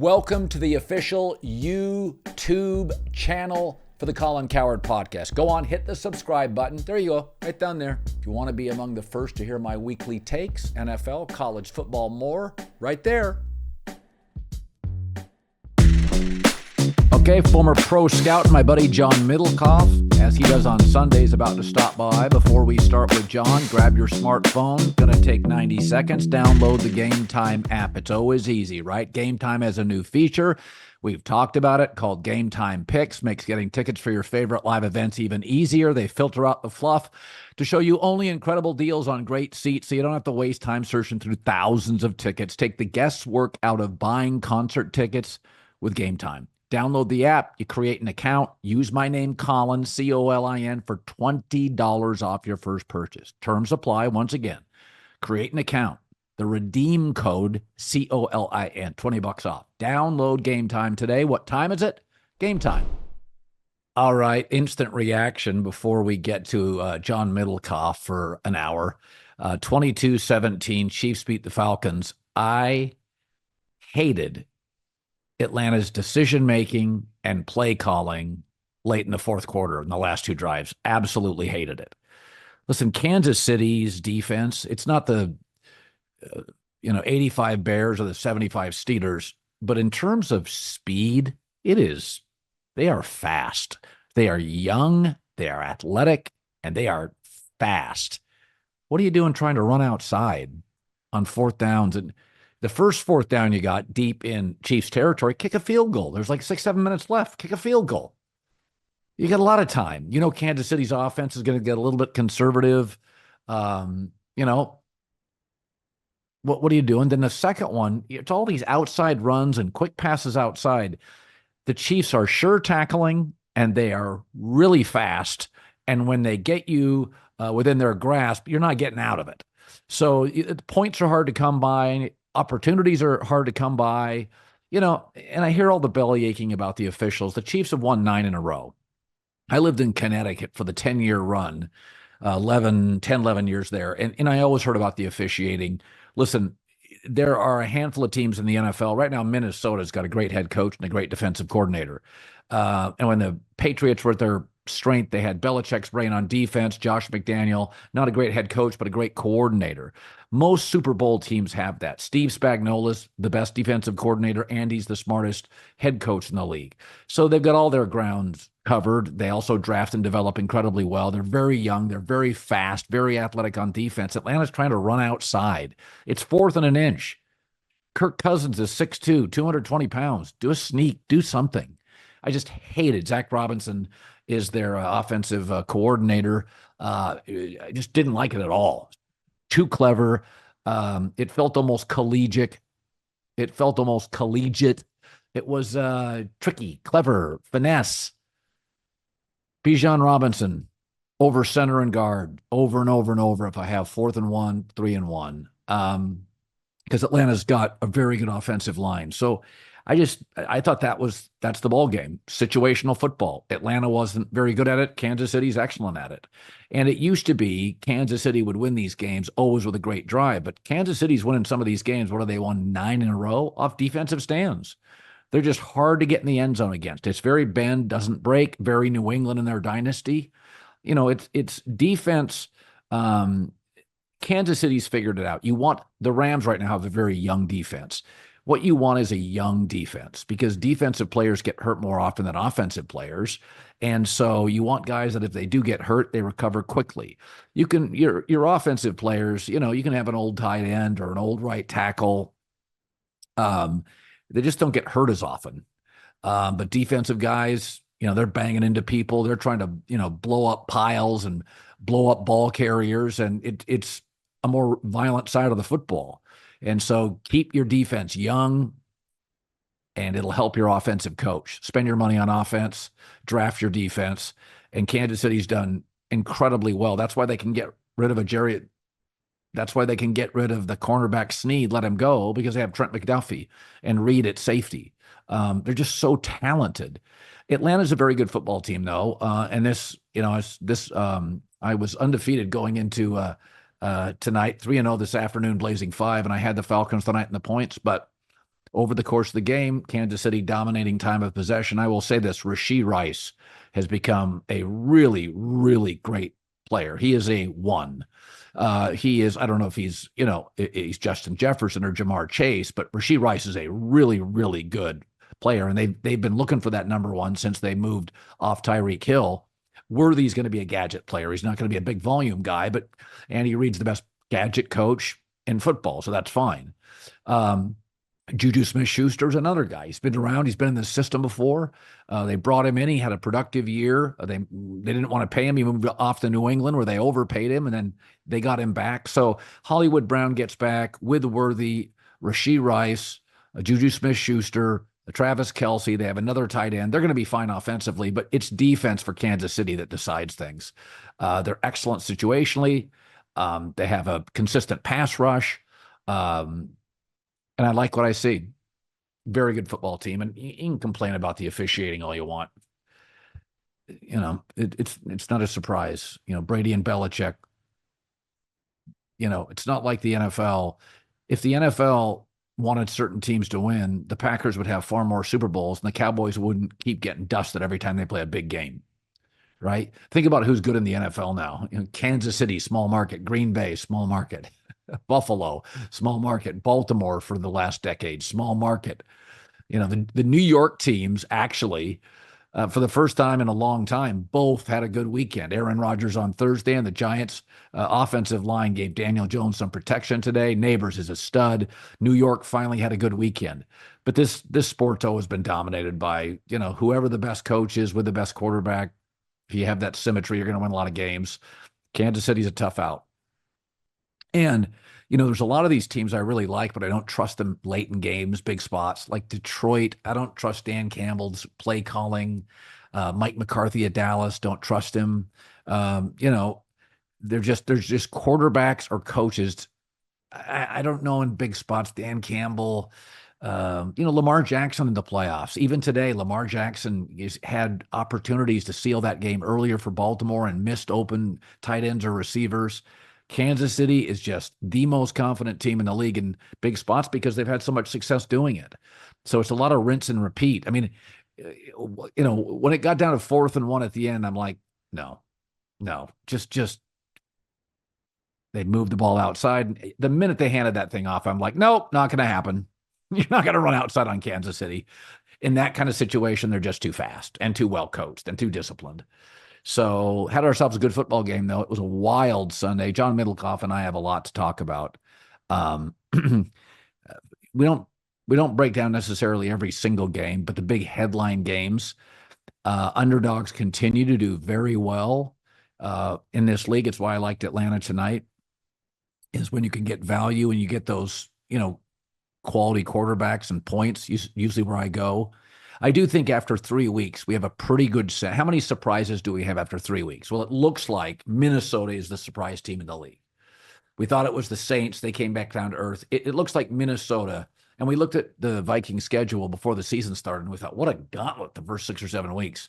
Welcome to the official YouTube channel for the Colin Cowherd podcast. Go on, hit the subscribe button. There you go, right down there. If you want to be among the first to hear my weekly takes, NFL, college football, more, right there. Okay, former pro scout, my buddy John Middlecoff, as he does on Sundays, about to stop by. Before we start with John, grab your smartphone. Gonna take 90 seconds. Download the Game Time app. It's always easy, right? Game Time has a new feature. We've talked about it, called Game Time Picks. Makes getting tickets for your favorite live events even easier. They filter out the fluff to show you only incredible deals on great seats, so you don't have to waste time searching through thousands of tickets. Take the guesswork out of buying concert tickets with Game Time. Download the app, you create an account, use my name, Colin, C-O-L-I-N, for $20 off your first purchase. Terms apply. Once again, create an account. The redeem code, C-O-L-I-N, $20 off. Download Game Time today. What time is it? Game Time. All right, instant reaction before we get to John Middlecoff for an hour. 22-17, Chiefs beat the Falcons. I hated Atlanta's decision-making and play calling late in the fourth quarter in the last two drives. Absolutely hated it. Listen, Kansas City's defense, it's not the 85 Bears or the 75 Steelers, but in terms of speed, they are fast. They are young, they are athletic, and they are fast. What are you doing trying to run outside on fourth downs? And the first fourth down you got deep in Chiefs territory, kick a field goal. There's like 6-7 minutes left. Kick a field goal. You got a lot of time. Kansas City's offense is going to get a little bit conservative. What are you doing? Then the second one, it's all these outside runs and quick passes outside. The Chiefs are sure tackling, and they are really fast. And when they get you within their grasp, you're not getting out of it. So points are hard to come by. Opportunities are hard to come by, and I hear all the belly aching about the officials. The Chiefs have won 9 in a row. I lived in Connecticut for the 10-year run, 11 years there. And I always heard about the officiating. Listen, there are a handful of teams in the NFL. Right now, Minnesota's got a great head coach and a great defensive coordinator. And when the Patriots were at their strength, they had Belichick's brain on defense, Josh McDaniel, not a great head coach, but a great coordinator. Most Super Bowl teams have that. Steve Spagnuolo's the best defensive coordinator, and he's the smartest head coach in the league. So they've got all their grounds covered. They also draft and develop incredibly well. They're very young. They're very fast, very athletic on defense. Atlanta's trying to run outside. It's fourth and an inch. Kirk Cousins is 6'2", 220 pounds. Do a sneak. Do something. I just hate it. Zach Robinson is their offensive coordinator. I just didn't like it at all. Too clever. It felt almost collegiate. It was tricky, clever, finesse. Bijan Robinson, over center and guard, over and over and over if I have 4th and 1, 3 and 1. Because Atlanta's got a very good offensive line. So I thought that's the ball game. Situational football. Atlanta wasn't very good at it. Kansas City's excellent at it. And it used to be Kansas City would win these games always with a great drive. But Kansas City's winning some of these games. What have they won 9 in a row off defensive stands? They're just hard to get in the end zone against. It's very bend, doesn't break, very New England in their dynasty. It's defense. Kansas City's figured it out. The Rams right now have a very young defense. What you want is a young defense, because defensive players get hurt more often than offensive players. And so you want guys that if they do get hurt, they recover quickly. Your offensive players, you can have an old tight end or an old right tackle. They just don't get hurt as often. But defensive guys, they're banging into people. They're trying to, blow up piles and blow up ball carriers. And it's a more violent side of the football. And so keep your defense young, and it'll help your offensive coach. Spend your money on offense, draft your defense, and Kansas City's done incredibly well. That's why they can get rid of That's why they can get rid of the cornerback Snead, let him go, because they have Trent McDuffie and Reed at safety. They're just so talented. Atlanta's a very good football team, though. And I was undefeated going into tonight, 3-0 this afternoon, blazing 5, and I had the Falcons tonight in the points. But over the course of the game. Kansas City dominating time of possession. I will say this, Rashee Rice has become a really, really great player. He is a one. He is, I don't know if he's Justin Jefferson or Jamar Chase, but Rashee Rice is a really, really good player. And they've been looking for that number one since they moved off Tyreek Hill. Worthy's going to be a gadget player. He's not going to be a big volume guy, but Andy Reid's the best gadget coach in football, so that's fine. Juju Smith-Schuster's another guy. He's been around. He's been in the system before. They brought him in. He had a productive year. They didn't want to pay him. He moved off to New England where they overpaid him, and then they got him back. So Hollywood Brown gets back with Worthy, Rashee Rice, Juju Smith-Schuster, Travis Kelce. They have another tight end. They're going to be fine offensively, but it's defense for Kansas City that decides things. They're excellent situationally. They have a consistent pass rush. And I like what I see. Very good football team. And you can complain about the officiating all you want. It's not a surprise. Brady and Belichick, it's not like the NFL. If the NFL wanted certain teams to win, the Packers would have far more Super Bowls and the Cowboys wouldn't keep getting dusted every time they play a big game. Right? Think about who's good in the NFL now. Kansas City, small market. Green Bay, small market. Buffalo, small market. Baltimore for the last decade, small market. The New York teams actually, for the first time in a long time, both had a good weekend. Aaron Rodgers on Thursday, and the Giants' offensive line gave Daniel Jones some protection today. Neighbors is a stud. New York finally had a good weekend. But this sport's always been dominated by, whoever the best coach is with the best quarterback. If you have that symmetry, you're going to win a lot of games. Kansas City's a tough out. And, there's a lot of these teams I really like, but I don't trust them late in games, big spots. Like Detroit, I don't trust Dan Campbell's play calling. Mike McCarthy at Dallas, don't trust him. There's just quarterbacks or coaches. I don't know in big spots. Dan Campbell, Lamar Jackson in the playoffs. Even today, Lamar Jackson has had opportunities to seal that game earlier for Baltimore and missed open tight ends or receivers. Kansas City is just the most confident team in the league in big spots because they've had so much success doing it. So it's a lot of rinse and repeat. I mean, when it got down to 4th and 1 at the end, I'm like, no, just they moved the ball outside. The minute they handed that thing off, I'm like, nope, not going to happen. You're not going to run outside on Kansas City. In that kind of situation, they're just too fast and too well coached and too disciplined. So had ourselves a good football game, though. It was a wild Sunday. John Middlecoff and I have a lot to talk about. We don't break down necessarily every single game, but the big headline games, underdogs continue to do very well in this league. It's why I liked Atlanta tonight, is when you can get value and you get those, quality quarterbacks and points, usually where I go. I do think after 3 weeks, we have a pretty good set. How many surprises do we have after 3 weeks? Well, it looks like Minnesota is the surprise team in the league. We thought it was the Saints. They came back down to earth. It looks like Minnesota. And we looked at the Viking schedule before the season started, and we thought, what a gauntlet the first 6 or 7 weeks.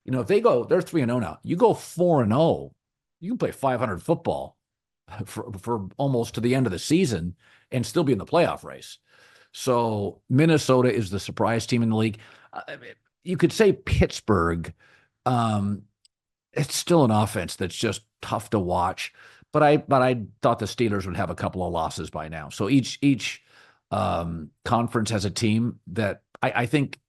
If they go, they're 3-0 now. You go 4-0, you can play 500 football for almost to the end of the season and still be in the playoff race. So Minnesota is the surprise team in the league. You could say Pittsburgh. It's still an offense that's just tough to watch. But I thought the Steelers would have a couple of losses by now. So each conference has a team that I think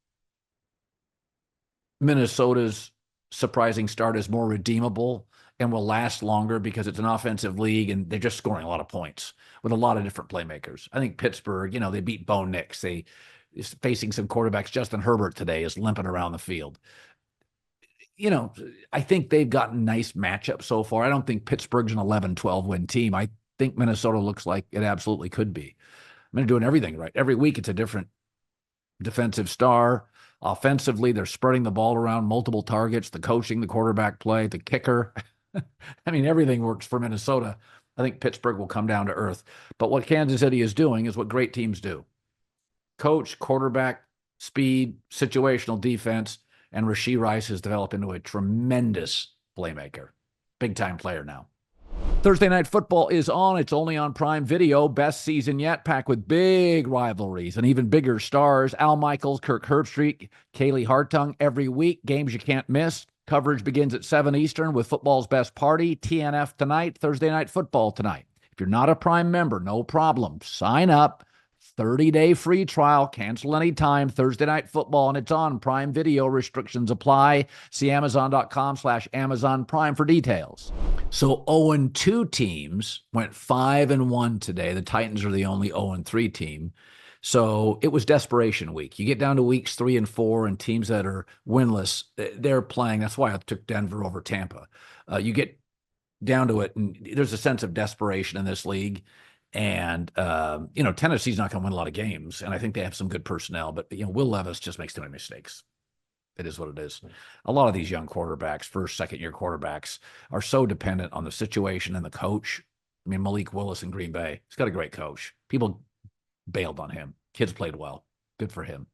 Minnesota's surprising start is more redeemable and will last longer because it's an offensive league and they're just scoring a lot of points with a lot of different playmakers. I think Pittsburgh, they beat Bo Nix. They is facing some quarterbacks. Justin Herbert today is limping around the field. I think they've gotten nice matchups so far. I don't think Pittsburgh's an 11-12 win team. I think Minnesota looks like it absolutely could be. They're doing everything right. Every week it's a different defensive star. Offensively, they're spreading the ball around, multiple targets, the coaching, the quarterback play, the kicker. I mean, everything works for Minnesota. I think Pittsburgh will come down to earth. But what Kansas City is doing is what great teams do. Coach, quarterback, speed, situational defense, and Rashee Rice has developed into a tremendous playmaker. Big-time player now. Thursday Night Football is on. It's only on Prime Video. Best season yet, packed with big rivalries and even bigger stars. Al Michaels, Kirk Herbstreit, Kaylee Hartung every week. Games you can't miss. Coverage begins at 7 Eastern with football's best party. TNF tonight, Thursday Night Football tonight. If you're not a Prime member, no problem. Sign up. 30-day free trial. Cancel anytime. Thursday Night Football, and it's on Prime Video. Restrictions apply. See Amazon.com/Amazon Prime for details. So 0-2 teams went 5-1 today. The Titans are the only 0-3 team. So it was desperation week. You get down to weeks 3 and 4, and teams that are winless, they're playing. That's why I took Denver over Tampa. You get down to it, and there's a sense of desperation in this league. And, Tennessee's not going to win a lot of games, and I think they have some good personnel. But, Will Levis just makes too many mistakes. It is what it is. A lot of these young quarterbacks, first, second-year quarterbacks, are so dependent on the situation and the coach. I mean, Malik Willis in Green Bay, he's got a great coach. People bailed on him. Kids played well. Good for him.